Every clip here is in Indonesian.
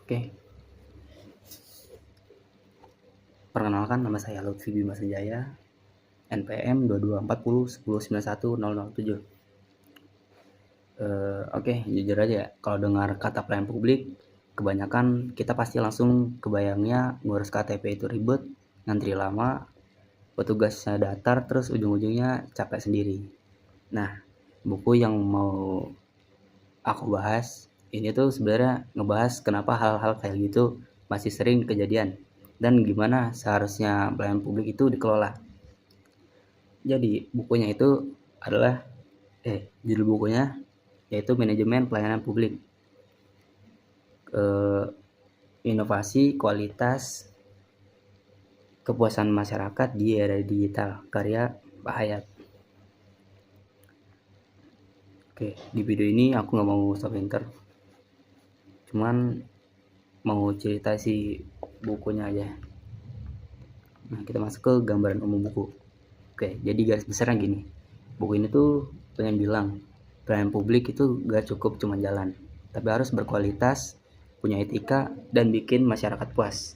Oke, perkenalkan nama saya Lutfi Bima Sanjaya, NPM 224010910007. Oke, jujur aja, kalau dengar kata pelayan publik, kebanyakan kita pasti langsung kebayangnya ngurus KTP itu ribet, ngantri lama, petugasnya datar, terus ujung-ujungnya capek sendiri. Nah, buku yang mau aku bahas ini tuh sebenarnya ngebahas kenapa hal-hal kayak gitu masih sering kejadian dan gimana seharusnya pelayanan publik itu dikelola. Jadi bukunya itu adalah judul bukunya yaitu Manajemen Pelayanan Publik, Inovasi Kualitas Kepuasan Masyarakat di Era Digital, karya Pak Hayat. Oke, di video ini aku nggak mau so pinter, cuman mau cerita si bukunya aja. Nah, kita masuk ke gambaran umum buku. Oke, jadi garis besarnya gini. Buku ini tuh pengen bilang, pelayanan publik itu gak cukup cuma jalan, tapi harus berkualitas, punya etika, dan bikin masyarakat puas.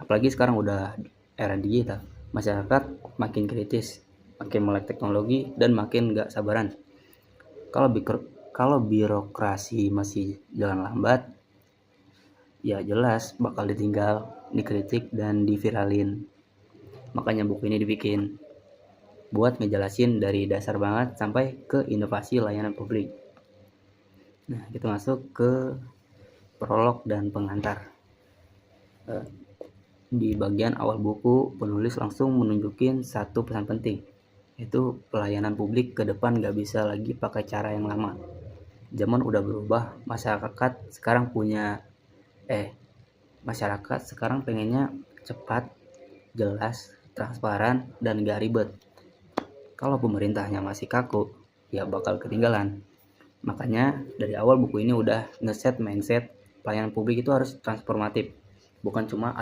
Apalagi sekarang udah era digital, masyarakat makin kritis, makin melek teknologi, dan makin gak sabaran. Kalau birokrasi masih jalan lambat, ya jelas bakal ditinggal, dikritik, dan diviralin. Makanya buku ini dibikin buat ngejelasin dari dasar banget sampai ke inovasi layanan publik. Nah, kita masuk ke prolog dan pengantar. Di bagian awal buku, penulis langsung menunjukin satu pesan penting, yaitu pelayanan publik ke depan gak bisa lagi pakai cara yang lama. Zaman udah berubah, masyarakat sekarang pengennya cepat, jelas, transparan, dan gak ribet. Kalau pemerintahnya masih kaku, ya bakal ketinggalan. Makanya dari awal buku ini udah ngeset mindset pelayanan publik itu harus transformatif, bukan cuma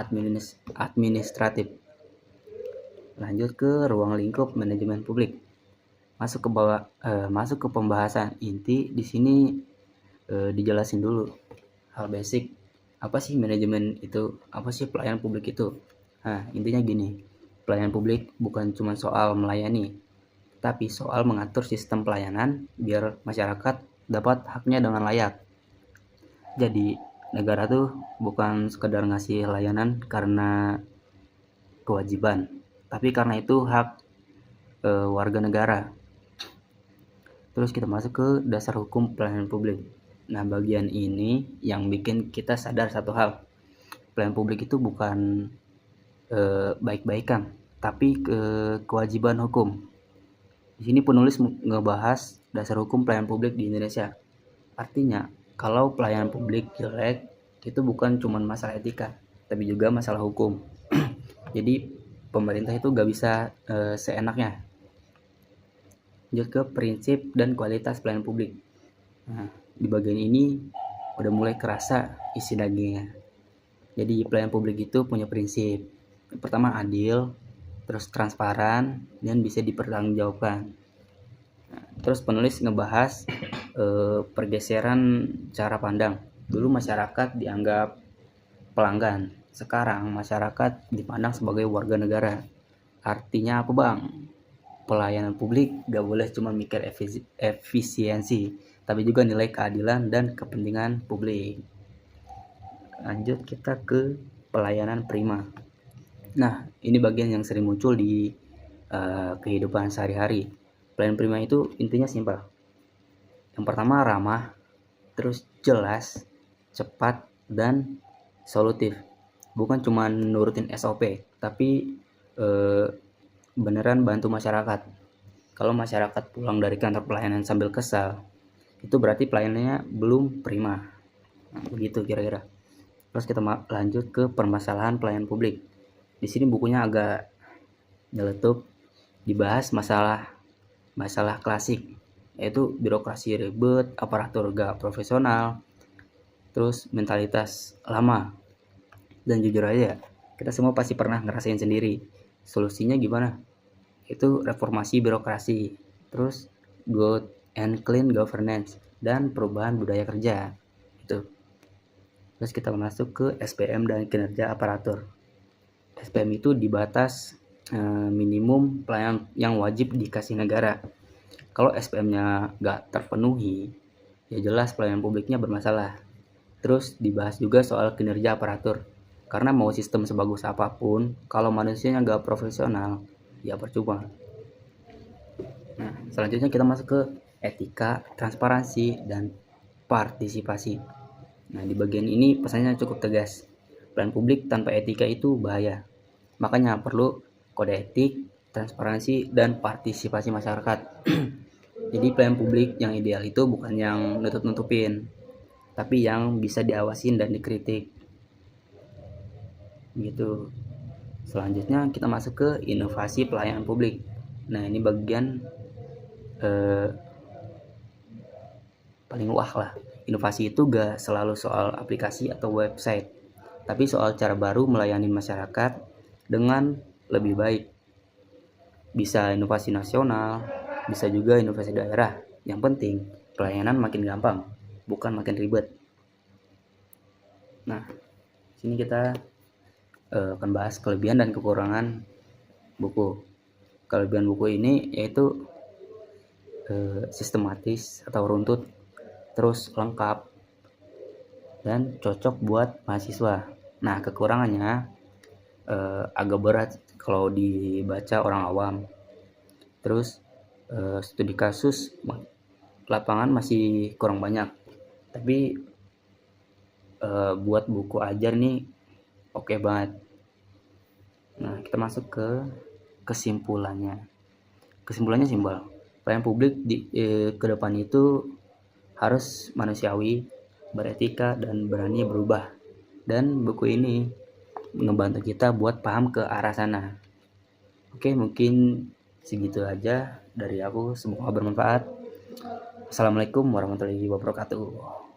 administratif. Lanjut ke ruang lingkup manajemen publik. Masuk ke pembahasan inti. Di sini dijelasin dulu hal basic. Apa sih manajemen itu? Apa sih pelayanan publik itu? Nah, intinya gini. Pelayanan publik bukan cuma soal melayani, tapi soal mengatur sistem pelayanan biar masyarakat dapat haknya dengan layak. Jadi negara tuh bukan sekedar ngasih layanan karena kewajiban, tapi karena itu hak warga negara. Terus kita masuk ke dasar hukum pelayanan publik. Nah, bagian ini yang bikin kita sadar satu hal. Pelayanan publik itu bukan baik-baikan, tapi kewajiban hukum. Di sini penulis ngebahas dasar hukum pelayanan publik di Indonesia. Artinya, kalau pelayanan publik jelek, itu bukan cuma masalah etika, tapi juga masalah hukum. Jadi, pemerintah itu gak bisa seenaknya. Lanjut ke prinsip dan kualitas pelayanan publik. Nah, di bagian ini udah mulai kerasa isi dagingnya. Jadi, pelayanan publik itu punya prinsip. Yang pertama adil, terus transparan, dan bisa dipertanggungjawabkan. Nah, terus penulis ngebahas pergeseran cara pandang. Dulu masyarakat dianggap pelanggan, sekarang masyarakat dipandang sebagai warga negara. Artinya apa, Bang? Pelayanan publik gak boleh cuma mikir efisiensi, tapi juga nilai keadilan dan kepentingan publik. Lanjut kita ke pelayanan prima. Nah, ini bagian yang sering muncul di kehidupan sehari-hari. Pelayanan prima itu intinya simpel. Yang pertama ramah, terus jelas, cepat, dan solutif. Bukan cuma nurutin SOP, tapi beneran bantu masyarakat. Kalau masyarakat pulang dari kantor pelayanan sambil kesal, itu berarti pelayanannya belum prima. Nah, begitu kira-kira. Terus kita lanjut ke permasalahan pelayanan publik. Di sini bukunya agak nyeletup, dibahas masalah klasik, yaitu birokrasi ribet, aparatur gak profesional, terus mentalitas lama. Dan jujur aja, kita semua pasti pernah ngerasain sendiri. Solusinya gimana? Itu reformasi birokrasi, terus good and clean governance, dan perubahan budaya kerja. Itu. Terus kita masuk ke SPM dan kinerja aparatur. SPM itu dibatas minimum pelayanan yang wajib dikasih negara. Kalau SPM-nya nggak terpenuhi, ya jelas pelayanan publiknya bermasalah. Terus dibahas juga soal kinerja aparatur. Karena mau sistem sebagus apapun, kalau manusianya nggak profesional, ya percuma. Nah, selanjutnya kita masuk ke etika, transparansi, dan partisipasi. Nah, di bagian ini pesannya cukup tegas. Pelayanan publik tanpa etika itu bahaya. Makanya perlu kode etik, transparansi, dan partisipasi masyarakat. Jadi pelayanan publik yang ideal itu bukan yang nutup-nutupin, tapi yang bisa diawasin dan dikritik. Gitu. Selanjutnya kita masuk ke inovasi pelayanan publik. Nah, ini bagian paling wah lah. Inovasi itu gak selalu soal aplikasi atau website, tapi soal cara baru melayani masyarakat dengan lebih baik. Bisa inovasi nasional, bisa juga inovasi daerah. Yang penting pelayanan makin gampang, bukan makin ribet. Nah, sini kita akan bahas kelebihan dan kekurangan buku. Kelebihan buku ini yaitu sistematis atau runtut, terus lengkap, dan cocok buat mahasiswa. Nah, kekurangannya agak berat kalau dibaca orang awam. Terus studi kasus lapangan masih kurang banyak, tapi buat buku ajar nih oke banget. Nah, kita masuk ke kesimpulannya. Kesimpulannya simpel. Pelayanan publik ke depan itu harus manusiawi, beretika, dan berani berubah. Dan buku ini ngebantu kita buat paham ke arah sana. Oke, mungkin segitu aja dari aku. Semoga bermanfaat. Assalamualaikum warahmatullahi wabarakatuh.